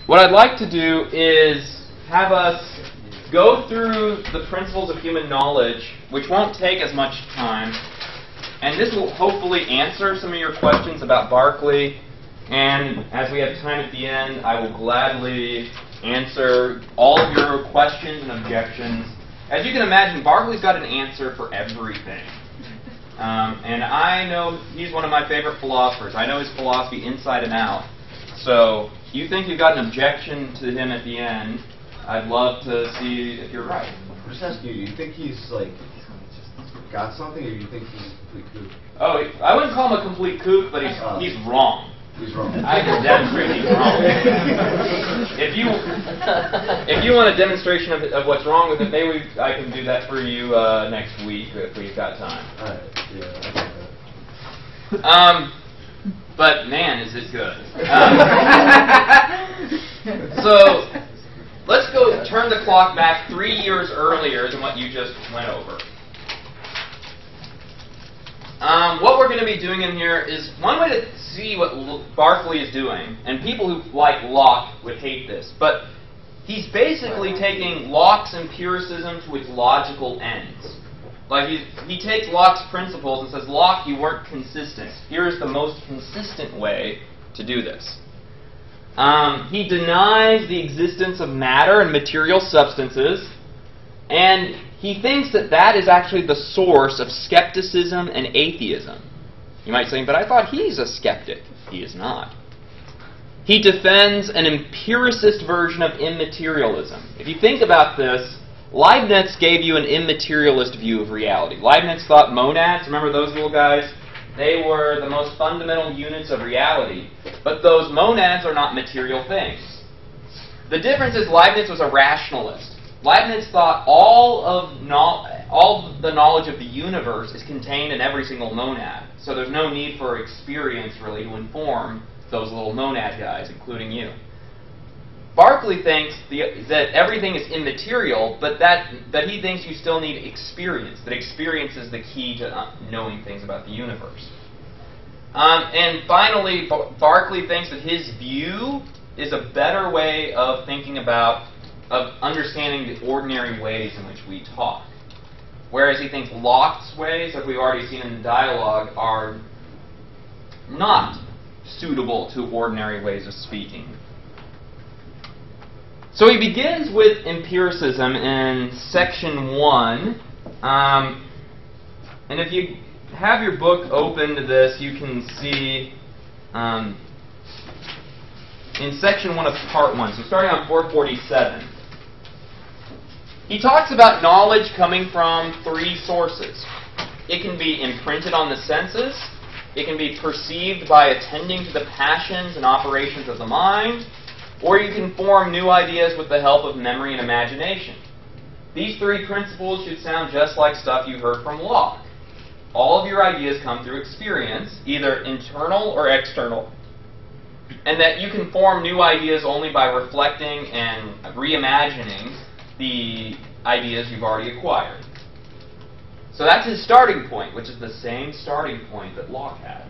what I'd like to do is have us go through the principles of human knowledge, which won't take as much time, and this will hopefully answer some of your questions about Berkeley. And as we have time at the end, I will gladly answer all of your questions and objections. As you can imagine, Berkeley's got an answer for everything. And I know he's one of my favorite philosophers. I know his philosophy inside and out. So if you think you've got an objection to him at the end, I'd love to see if you're right. I'm just asking you, do you think he's like got something, or do you think he's a complete kook? Oh, I wouldn't call him a complete kook, but he's wrong. He's wrong. I can demonstrate he's wrong. If you want a demonstration of what's wrong with it, maybe I can do that for you next week if we've got time. All right. Yeah, I get that. But man, is it good. So let's go turn the clock back 3 years earlier than what you just went over. What we're going to be doing in here is one way to see what Berkeley is doing, and people who like Locke would hate this, but he's basically taking Locke's empiricism to its logical ends. Like he takes Locke's principles and says, Locke, you weren't consistent. Here's the most consistent way to do this. He denies the existence of matter and material substances, and he thinks that that is actually the source of skepticism and atheism. You might say, but I thought he's a skeptic. He is not. He defends an empiricist version of immaterialism. If you think about this, Leibniz gave you an immaterialist view of reality. Leibniz thought monads, remember those little guys? They were the most fundamental units of reality. But those monads are not material things. The difference is Leibniz was a rationalist. Leibniz thought all the knowledge of the universe is contained in every single monad. So there's no need for experience, really, to inform those little monad guys, including you. Berkeley thinks that everything is immaterial, but that he thinks you still need experience, that experience is the key to knowing things about the universe. And finally, Berkeley thinks that his view is a better way of thinking about, of understanding the ordinary ways in which we talk. Whereas he thinks Locke's ways, like we've already seen in the dialogue, are not suitable to ordinary ways of speaking. So he begins with empiricism in section 1. And if you have your book open to this, you can see in section 1 of part 1, so starting on 447. He talks about knowledge coming from 3 sources. It can be imprinted on the senses, it can be perceived by attending to the passions and operations of the mind, or you can form new ideas with the help of memory and imagination. These 3 principles should sound just like stuff you heard from Locke. All of your ideas come through experience, either internal or external, and that you can form new ideas only by reflecting and reimagining the ideas you've already acquired. So that's his starting point, which is the same starting point that Locke had.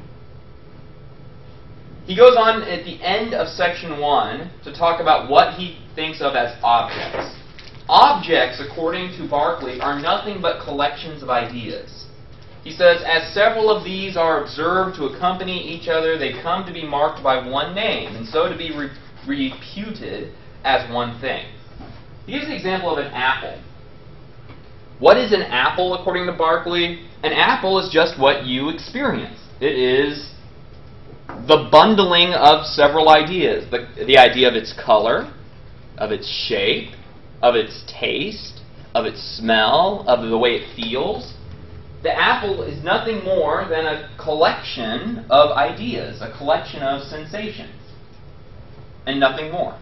He goes on at the end of section 1 to talk about what he thinks of as objects. Objects, according to Berkeley, are nothing but collections of ideas. He says, as several of these are observed to accompany each other, they come to be marked by one name, and so to be reputed as one thing. He gives the example of an apple. What is an apple, according to Berkeley? An apple is just what you experience. It is the bundling of several ideas. The idea of its color, of its shape, of its taste, of its smell, of the way it feels. The apple is nothing more than a collection of ideas, a collection of sensations, and nothing more.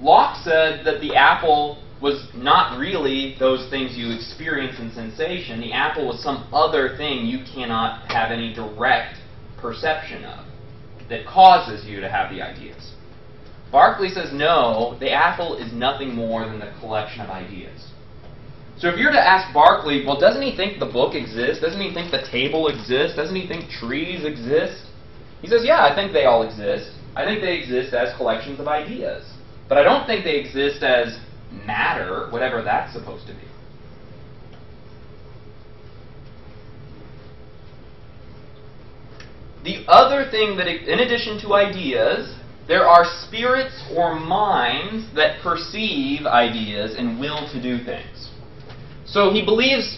Locke said that the apple was not really those things you experience in sensation. The apple was some other thing you cannot have any direct perception of that causes you to have the ideas. Berkeley says, no, the apple is nothing more than the collection of ideas. So if you're to ask Berkeley, well, doesn't he think the book exists? Doesn't he think the table exists? Doesn't he think trees exist? He says, yeah, I think they all exist. I think they exist as collections of ideas. But I don't think they exist as matter, whatever that's supposed to be. The other thing that, in addition to ideas, there are spirits or minds that perceive ideas and will to do things. So he believes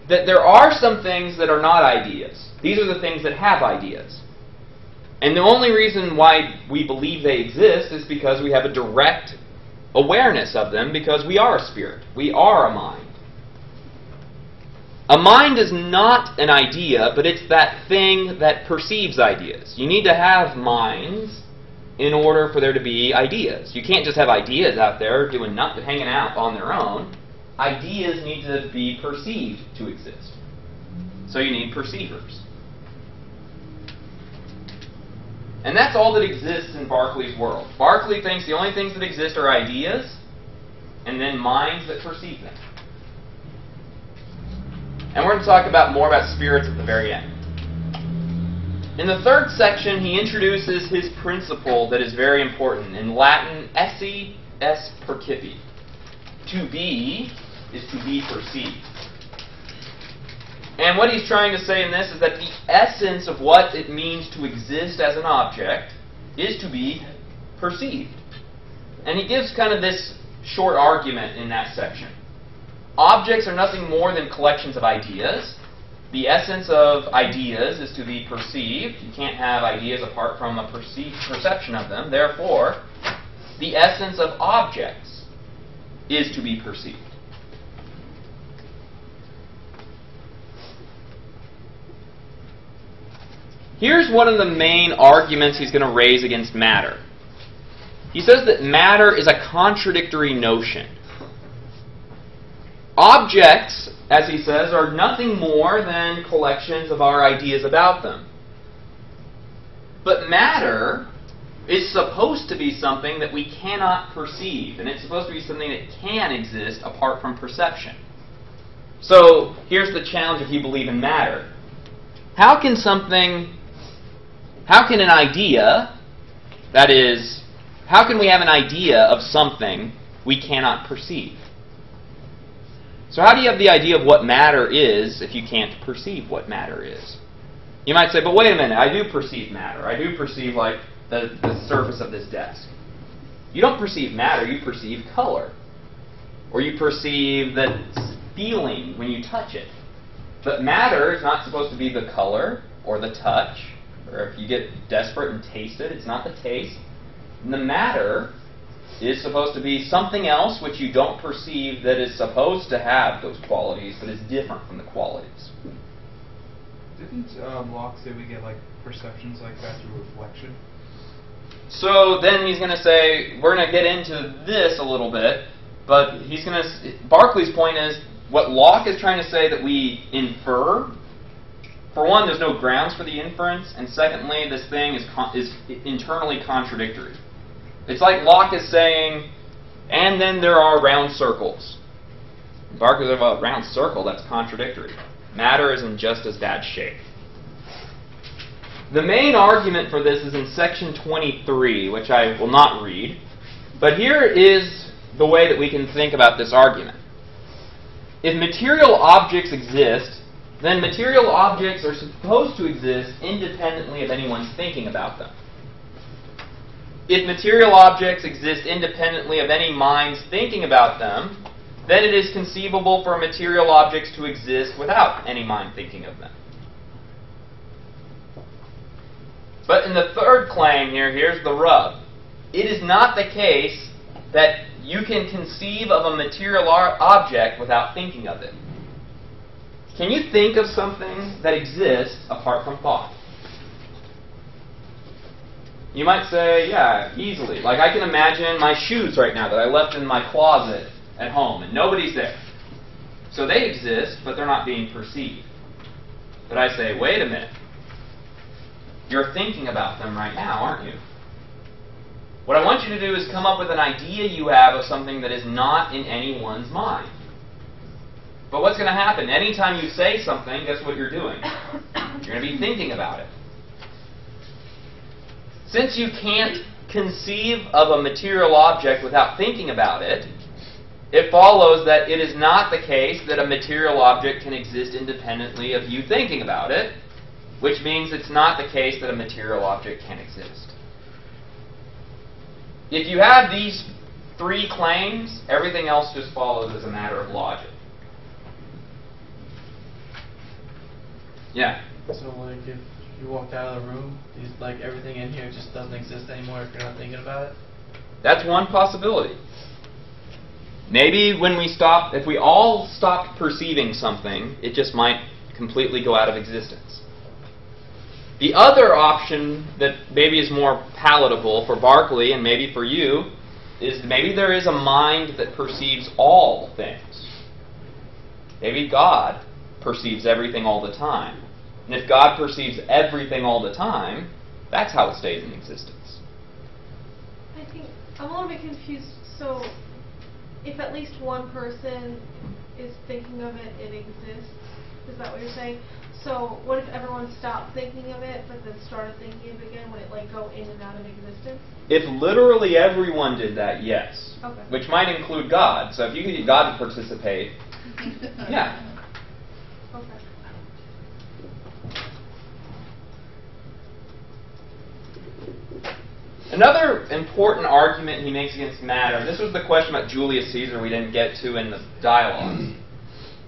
that there are some things that are not ideas. These are the things that have ideas. And the only reason why we believe they exist is because we have a direct awareness of them, because we are a spirit. We are a mind. A mind is not an idea, but it's that thing that perceives ideas. You need to have minds in order for there to be ideas. You can't just have ideas out there doing nothing, hanging out on their own. Ideas need to be perceived to exist. So you need perceivers. And that's all that exists in Berkeley's world. Berkeley thinks the only things that exist are ideas and then minds that perceive them. And we're going to talk more about spirits at the very end. In the third section, he introduces his principle that is very important. In Latin, esse est percipi. To be is to be perceived. And what he's trying to say in this is that the essence of what it means to exist as an object is to be perceived. And he gives kind of this short argument in that section. Objects are nothing more than collections of ideas. The essence of ideas is to be perceived. You can't have ideas apart from a perception of them. Therefore, the essence of objects is to be perceived. Here's one of the main arguments he's going to raise against matter. He says that matter is a contradictory notion. Objects, as he says, are nothing more than collections of our ideas about them. But matter is supposed to be something that we cannot perceive, and it's supposed to be something that can exist apart from perception. So here's the challenge if you believe in matter. How can an idea, that is, how can we have an idea of something we cannot perceive? So how do you have the idea of what matter is if you can't perceive what matter is? You might say, but wait a minute, I do perceive matter. I do perceive, like, the surface of this desk. You don't perceive matter, you perceive color. Or you perceive the feeling when you touch it. But matter is not supposed to be the color or the touch. Or if you get desperate and taste it, it's not the taste. And the matter is supposed to be something else which you don't perceive that is supposed to have those qualities, but is different from the qualities. Didn't Locke say we get like perceptions like that through reflection? So then he's going to say, we're going to get into this a little bit, but he's going to. Berkeley's point is what Locke is trying to say that we infer. For one, there's no grounds for the inference, and secondly, this thing is internally contradictory. It's like Locke is saying, and then there are round circles. Berkeley's about round circle, that's contradictory. Matter is in just as bad shape. The main argument for this is in section 23, which I will not read. But here is the way that we can think about this argument. If material objects exist, then material objects are supposed to exist independently of anyone's thinking about them. If material objects exist independently of any mind's thinking about them, then it is conceivable for material objects to exist without any mind thinking of them. But in the third claim here, here's the rub. It is not the case that you can conceive of a material object without thinking of it. Can you think of something that exists apart from thought? You might say, yeah, easily. Like I can imagine my shoes right now that I left in my closet at home and nobody's there. So they exist, but they're not being perceived. But I say, wait a minute. You're thinking about them right now, aren't you? What I want you to do is come up with an idea you have of something that is not in anyone's mind. But what's going to happen? Anytime you say something, guess what you're doing? You're going to be thinking about it. since you can't conceive of a material object without thinking about it, it follows that it is not the case that a material object can exist independently of you thinking about it, which means it's not the case that a material object can exist. If you have these three claims, everything else just follows as a matter of logic. Yeah? So like if you walked out of the room, like everything in here just doesn't exist anymore if you're not thinking about it? That's one possibility. Maybe when we stop, if we all stopped perceiving something, it just might completely go out of existence. The other option that maybe is more palatable for Berkeley and maybe for you is maybe there is a mind that perceives all things. Maybe God perceives everything all the time. And if God perceives everything all the time, that's how it stays in existence. I think I'm a little bit confused. So, if at least one person is thinking of it, it exists. Is that what you're saying? So, what if everyone stopped thinking of it, but then started thinking of it again? Would it like go in and out of existence? If literally everyone did that, yes. Okay. Which might include God. So if you could get God to participate, yeah. Okay. Another important argument he makes against matter, this was the question about Julius Caesar we didn't get to in the dialogue,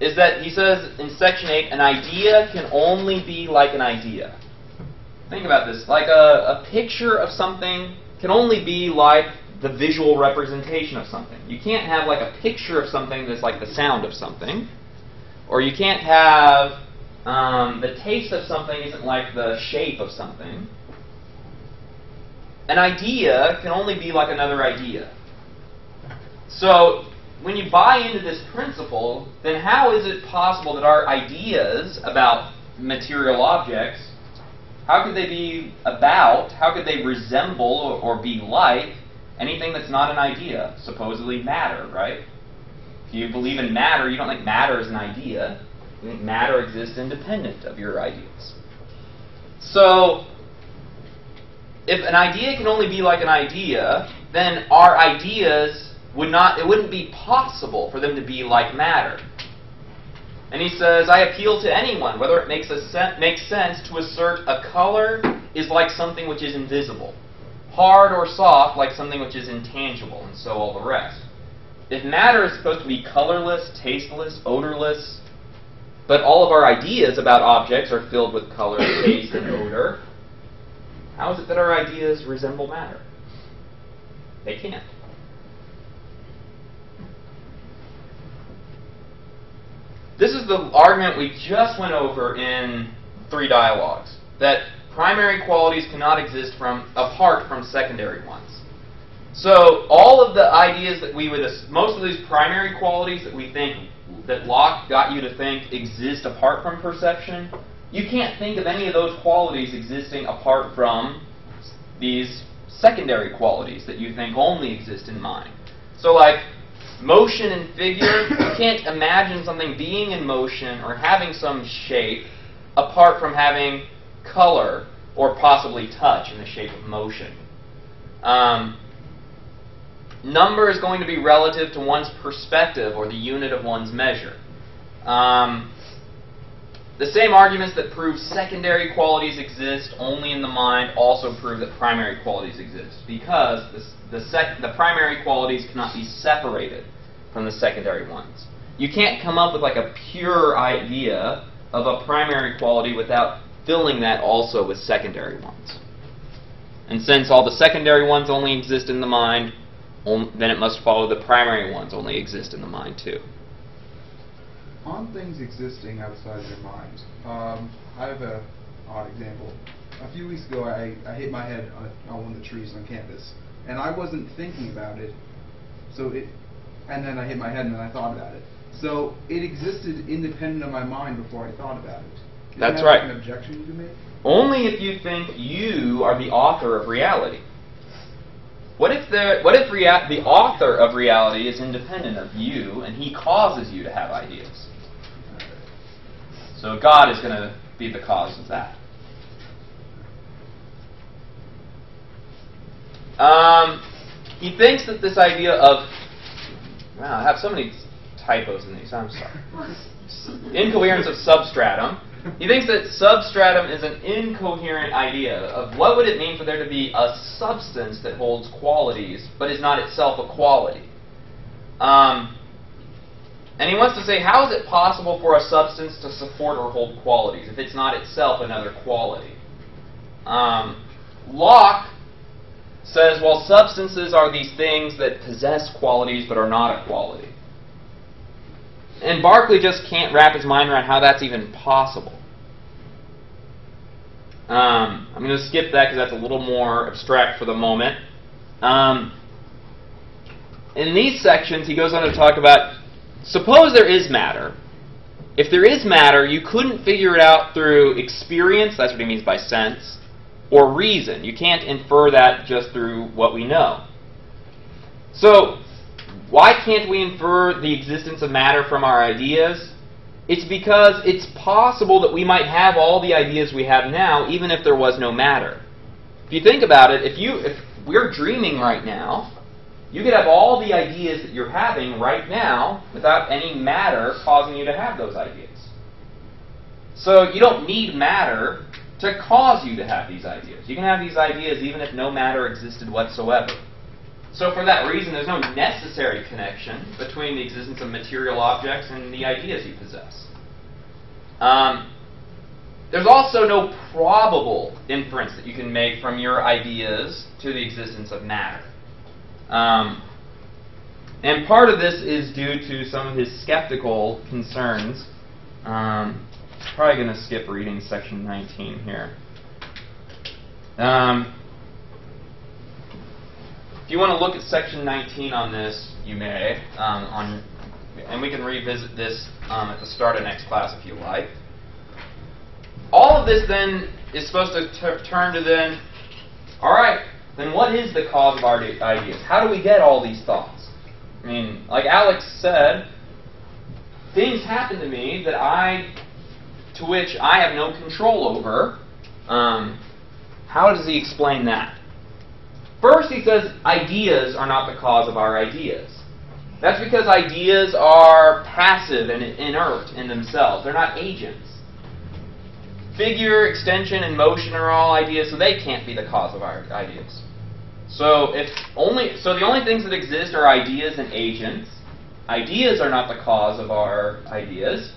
is that he says in section 8, an idea can only be like an idea. Think about this. Like a picture of something can only be like the visual representation of something. You can't have like a picture of something that's like the sound of something. Or you can't have the taste of something isn't like the shape of something. An idea can only be like another idea. So, when you buy into this principle, then how is it possible that our ideas about material objects, how could they be about, how could they resemble or be like anything that's not an idea? Supposedly matter, right? If you believe in matter, you don't think matter is an idea. You think matter exists independent of your ideas. So, if an idea can only be like an idea, then our ideas it wouldn't be possible for them to be like matter. And he says, I appeal to anyone, whether it makes sense to assert a color is like something which is invisible, hard or soft like something which is intangible, and so all the rest. If matter is supposed to be colorless, tasteless, odorless, but all of our ideas about objects are filled with color, taste, and odor, how is it that our ideas resemble matter? They can't. This is the argument we just went over in 3 dialogues, that primary qualities cannot exist apart from secondary ones. So all of the ideas that most of these primary qualities that we think, that Locke got you to think exist apart from perception, you can't think of any of those qualities existing apart from these secondary qualities that you think only exist in mind. So like motion and figure, you can't imagine something being in motion or having some shape apart from having color or possibly touch in the shape of motion. Number is going to be relative to one's perspective or the unit of one's measure. The same arguments that prove secondary qualities exist only in the mind also prove that primary qualities exist, because the primary qualities cannot be separated from the secondary ones. You can't come up with like a pure idea of a primary quality without filling that also with secondary ones. And since all the secondary ones only exist in the mind, then it must follow the primary ones only exist in the mind too. On things existing outside your mind, I have an odd example. A few weeks ago, I hit my head on one of the trees on campus, and I wasn't thinking about it. And then I hit my head, and then I thought about it. So it existed independent of my mind before I thought about it. That's right. An objection you can make? Only if you think you are the author of reality. What if the author of reality is independent of you, and he causes you to have ideas? So God is going to be the cause of that. He thinks that this idea of, wow, I have so many typos in these, I'm sorry. Incoherence of substratum. He thinks that substratum is an incoherent idea of what would it mean for there to be a substance that holds qualities but is not itself a quality. And he wants to say, how is it possible for a substance to support or hold qualities if it's not itself another quality? Locke says, well, substances are these things that possess qualities but are not a quality. And Berkeley just can't wrap his mind around how that's even possible. I'm going to skip that because that's a little more abstract for the moment. In these sections, he goes on to talk about, suppose there is matter. If there is matter, you couldn't figure it out through experience, that's what he means by sense, or reason. You can't infer that just through what we know. So, why can't we infer the existence of matter from our ideas? It's because it's possible that we might have all the ideas we have now, even if there was no matter. If you think about it, if we're dreaming right now, you could have all the ideas that you're having right now without any matter causing you to have those ideas. So you don't need matter to cause you to have these ideas. You can have these ideas even if no matter existed whatsoever. So for that reason, there's no necessary connection between the existence of material objects and the ideas you possess. There's also no probable inference that you can make from your ideas to the existence of matter. And part of this is due to some of his skeptical concerns. Probably going to skip reading section 19 here. If you want to look at section 19 on this, you may. And we can revisit this at the start of next class if you like. All of this then is supposed to turn to then, all right, then what is the cause of our ideas? How do we get all these thoughts? I mean, like Alex said, things happen to me to which I have no control over. How does he explain that? First, he says ideas are not the cause of our ideas. That's because ideas are passive and inert in themselves. They're not agents. Figure, extension, and motion are all ideas, so they can't be the cause of our ideas. So the only things that exist are ideas and agents. Ideas are not the cause of our ideas.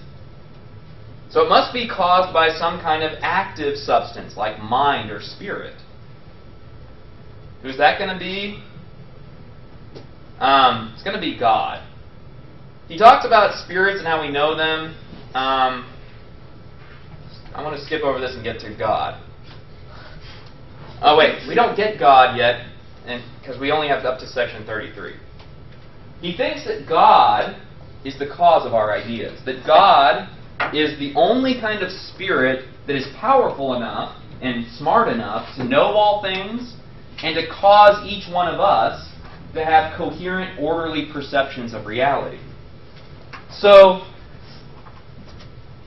So it must be caused by some kind of active substance, like mind or spirit. Who's that going to be? It's going to be God. He talks about spirits and how we know them. I want to skip over this and get to God. Oh wait, we don't get God yet, because we only have up to section 33. He thinks that God is the cause of our ideas. That God is the only kind of spirit that is powerful enough and smart enough to know all things and to cause each one of us to have coherent, orderly perceptions of reality. So,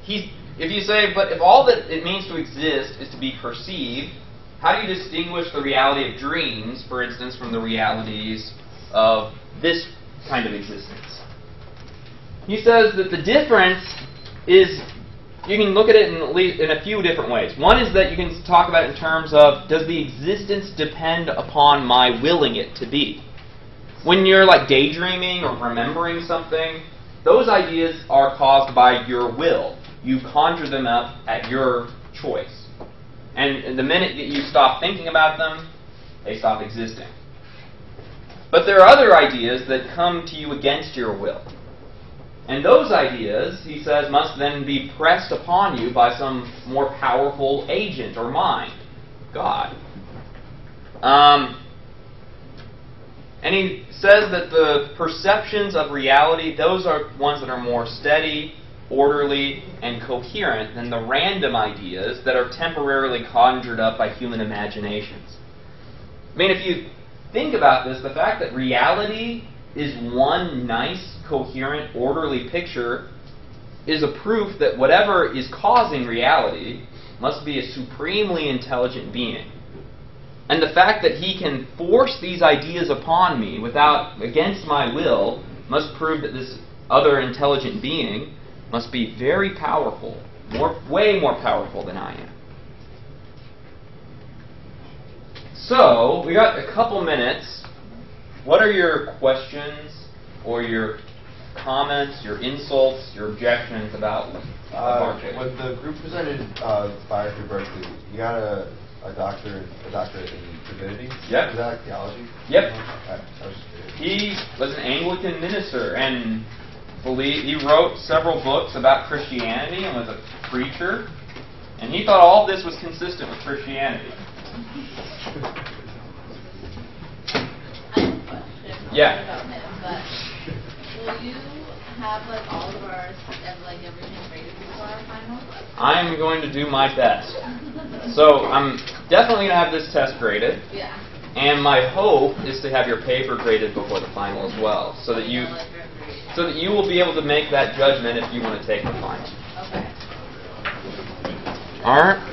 if you say, but if all that it means to exist is to be perceived, how do you distinguish the reality of dreams, for instance, from the realities of this kind of existence? He says that the difference is, you can look at it in a few different ways. One is that you can talk about it in terms of, does the existence depend upon my willing it to be? When you're like daydreaming or remembering something, those ideas are caused by your will. You conjure them up at your choice. And the minute that you stop thinking about them, they stop existing. But there are other ideas that come to you against your will. And those ideas, he says, must then be pressed upon you by some more powerful agent or mind, God. And he says that the perceptions of reality, those are ones that are more steady, orderly, and coherent than the random ideas that are temporarily conjured up by human imaginations. I mean, if you think about this, the fact that reality is one nice, coherent, orderly picture is a proof that whatever is causing reality must be a supremely intelligent being. And the fact that he can force these ideas upon me against my will, must prove that this other intelligent being must be very powerful, way more powerful than I am. So, we got a couple minutes. What are your questions or your comments, your insults, your objections about when the group presented Fire through Berkeley, you got a doctorate in divinity? Yep. Is that like theology? Yep. Okay. I was just curious. He was an Anglican minister and he wrote several books about Christianity and was a preacher. And he thought all of this was consistent with Christianity. I have a question. Yeah. About him, but will you have like all of our everything graded before our final? I'm going to do my best. So I'm definitely going to have this test graded. Yeah. And my hope is to have your paper graded before the final as well, so that you will be able to make that judgment if you want to take the final. Okay. All right.